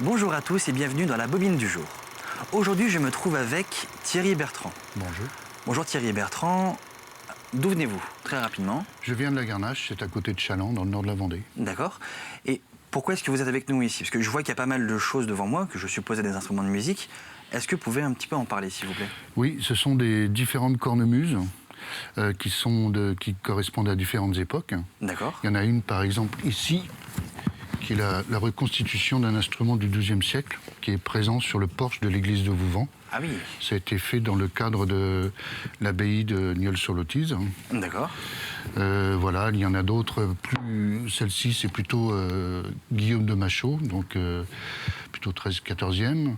Bonjour à tous et bienvenue dans la bobine du jour. Aujourd'hui, je me trouve avec Thierry Bertrand. Bonjour. Bonjour Thierry Bertrand. D'où venez-vous? Très rapidement. Je viens de la Garnache, c'est à côté de Chaland, dans le nord de la Vendée. D'accord. Et pourquoi est-ce que vous êtes avec nous ici? Parce que je vois qu'il y a pas mal de choses devant moi, que je suppose des instruments de musique. Est-ce que vous pouvez un petit peu en parler, s'il vous plaît? Oui, ce sont des différentes cornemuses qui correspondent à différentes époques. D'accord. Il y en a une, par exemple, ici, qui est la reconstitution d'un instrument du XIIe siècle, qui est présent sur le porche de l'église de Vouvant. Ah oui. Ça a été fait dans le cadre de l'abbaye de Nieul-sur-Lotise. D'accord. Voilà, il y en a d'autres plus. Celle-ci, c'est plutôt Guillaume de Machaut, donc plutôt 13-14e.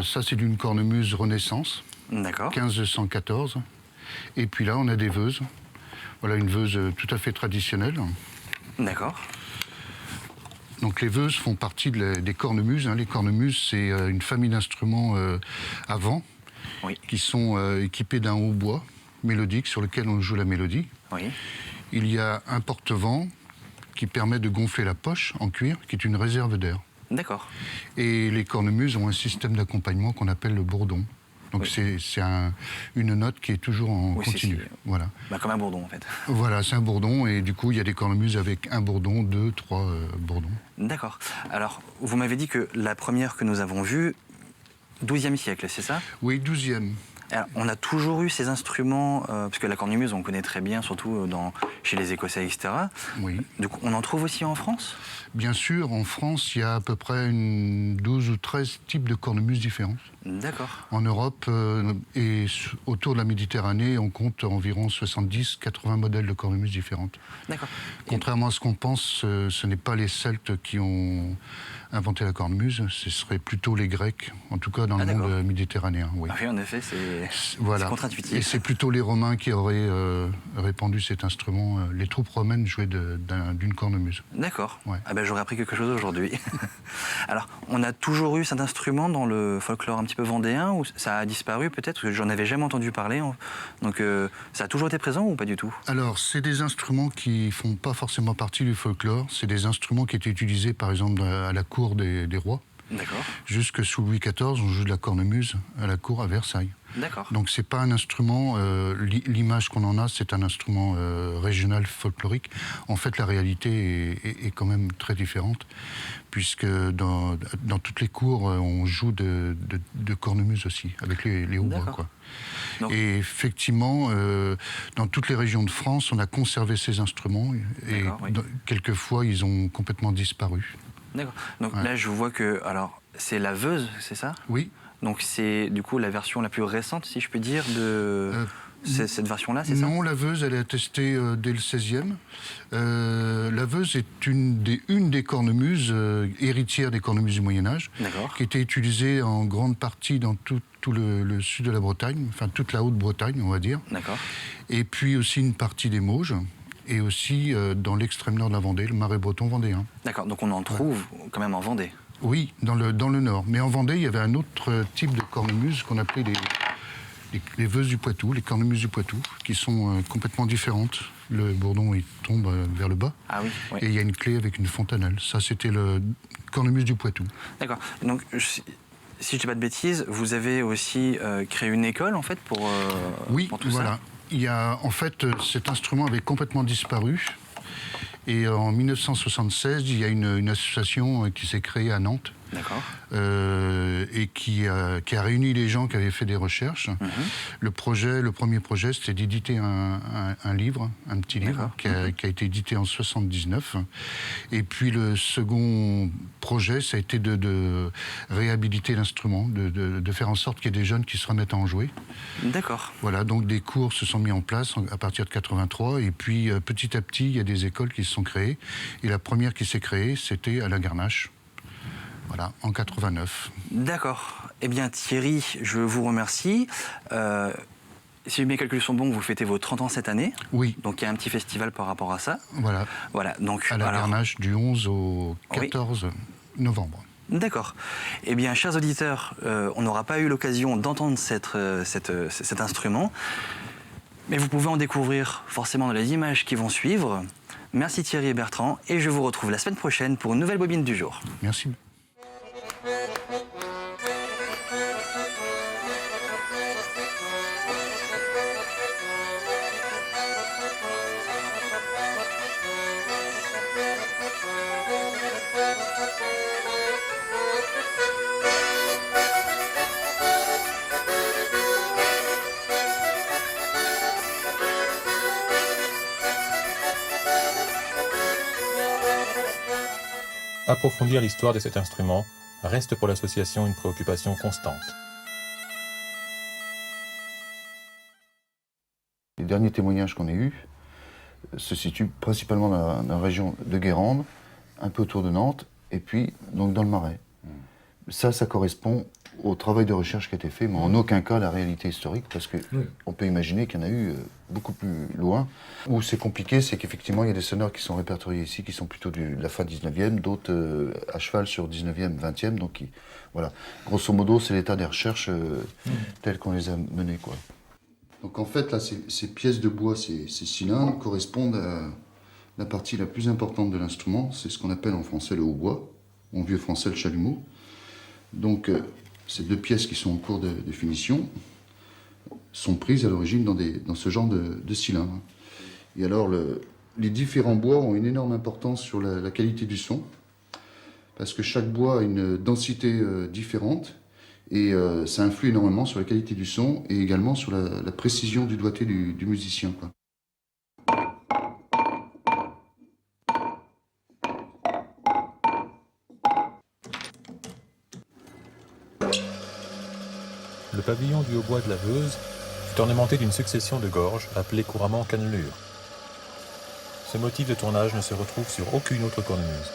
Ça, c'est d'une cornemuse Renaissance, D'accord. 1514. Et puis là, on a des veuses. Voilà, une veuse tout à fait traditionnelle. D'accord. Donc les veuses font partie des cornemuses. Les cornemuses, c'est une famille d'instruments à vent Oui. qui sont équipés d'un hautbois mélodique sur lequel on joue la mélodie. Oui. Il y a un porte-vent qui permet de gonfler la poche en cuir, qui est une réserve d'air. D'accord. Et les cornemuses ont un système d'accompagnement qu'on appelle le bourdon. Donc Oui. c'est une note qui est toujours en continu. Voilà. Bah, comme un bourdon, en fait. Voilà, c'est un bourdon, et du coup, il y a des cornemuses avec un bourdon, 2, 3 bourdons. D'accord. Alors, vous m'avez dit que la première que nous avons vue, 12e siècle, c'est ça? Oui, 12e. Alors, on a toujours eu ces instruments, parce que la cornemuse, on connaît très bien, surtout chez les Écossais, etc. Oui. Donc, on en trouve aussi en France? Bien sûr, en France, il y a à peu près 12 ou 13 types de cornemuses différentes. D'accord. En Europe et autour de la Méditerranée, on compte environ 70-80 modèles de cornemuses différentes. D'accord. Contrairement à ce qu'on pense, ce n'est pas les Celtes qui ont inventé la cornemuse, ce serait plutôt les Grecs, en tout cas dans le monde méditerranéen. Oui. Ah oui, en effet, c'est voilà. contre-intuitif. Et c'est plutôt les Romains qui auraient répandu cet instrument. Les troupes romaines jouaient d'une cornemuse. D'accord. Ouais. Ah ben, j'aurais appris quelque chose aujourd'hui. Alors, on a toujours eu cet instrument dans le folklore un petit peu vendéen, ou ça a disparu peut-être? Parce que j'en avais jamais entendu parler. Donc, ça a toujours été présent ou pas du tout? Alors, c'est des instruments qui font pas forcément partie du folklore. C'est des instruments qui étaient utilisés, par exemple, à la cour des rois. D'accord. Jusque sous Louis XIV, on joue de la cornemuse à la cour à Versailles. D'accord. Donc c'est pas un instrument, l'image qu'on en a, c'est un instrument régional folklorique. En fait, la réalité est quand même très différente, puisque dans toutes les cours, on joue de cornemuse aussi, avec les hautbois, quoi. Donc, et effectivement, dans toutes les régions de France, on a conservé ces instruments, et oui. Quelquefois, ils ont complètement disparu. D'accord. Donc là, je vois que, alors, c'est la Veuse, c'est ça? Oui. Donc c'est du coup la version la plus récente, si je peux dire, de cette version-là, c'est ça? Non, la Veuse, elle est attestée dès le XVIe. La Veuse est une des cornemuses, héritières des cornemuses du Moyen-Âge, qui était utilisée en grande partie dans tout le sud de la Bretagne, enfin toute la Haute-Bretagne, on va dire. D'accord. Et puis aussi une partie des Mauges, et aussi dans l'extrême nord de la Vendée, le Marais breton vendéen. D'accord, donc on en trouve quand même en Vendée? Oui, dans le nord. Mais en Vendée, il y avait un autre type de cornemuse qu'on appelait les veuses du Poitou, les cornemuses du Poitou, qui sont complètement différentes. Le bourdon, il tombe vers le bas. Ah oui, oui. Et il y a une clé avec une fontanelle. Ça, c'était le cornemuse du Poitou. D'accord. Donc, si je ne dis pas de bêtises, vous avez aussi créé une école, en fait, pour tout ça? Oui, en fait, cet instrument avait complètement disparu. Et en 1976, il y a une association qui s'est créée à Nantes. D'accord. Et qui a réuni les gens qui avaient fait des recherches. Le premier projet, c'était d'éditer un livre, un petit livre, qui a été édité en 79. Et puis le second projet, ça a été de réhabiliter l'instrument, de faire en sorte qu'il y ait des jeunes qui se remettent à en jouer. D'accord. Voilà, donc des cours se sont mis en place à partir de 83, et puis petit à petit, il y a des écoles qui se sont créées. Et la première qui s'est créée, c'était à la Garnache. Voilà, en 89. D'accord. Eh bien, Thierry, je vous remercie. Si mes calculs sont bons, vous fêtez vos 30 ans cette année. Oui. Donc, il y a un petit festival par rapport à ça. Voilà. Voilà. Donc, à la Garnache, du 11 au 14 novembre. D'accord. Eh bien, chers auditeurs, on n'aura pas eu l'occasion d'entendre cet instrument, mais vous pouvez en découvrir forcément dans les images qui vont suivre. Merci Thierry et Bertrand, et je vous retrouve la semaine prochaine pour une nouvelle bobine du jour. Merci. Approfondir l'histoire de cet instrument reste pour l'association une préoccupation constante. Les derniers témoignages qu'on a eus se situent principalement dans la région de Guérande, un peu autour de Nantes, et puis donc dans le Marais. Ça correspond au travail de recherche qui a été fait, mais en aucun cas la réalité historique, parce qu'on peut imaginer qu'il y en a eu beaucoup plus loin. Où c'est compliqué, c'est qu'effectivement il y a des sonores qui sont répertoriés ici, qui sont plutôt de la fin 19e, d'autres à cheval sur 19e, 20e, donc voilà. Grosso modo, c'est l'état des recherches telles qu'on les a menées, quoi. Donc en fait, là, ces pièces de bois, ces cylindres, correspondent à la partie la plus importante de l'instrument. C'est ce qu'on appelle en français le hautbois, en vieux français le chalumeau. Donc ces deux pièces qui sont en cours de finition sont prises à l'origine dans ce genre de cylindre. Et alors, les différents bois ont une énorme importance sur la qualité du son, parce que chaque bois a une densité différente. Et ça influe énormément sur la qualité du son et également sur la précision du doigté du musicien, quoi. Le pavillon du hautbois de la Veuse est ornementé d'une succession de gorges appelées couramment cannelures. Ce motif de tournage ne se retrouve sur aucune autre cornemuse.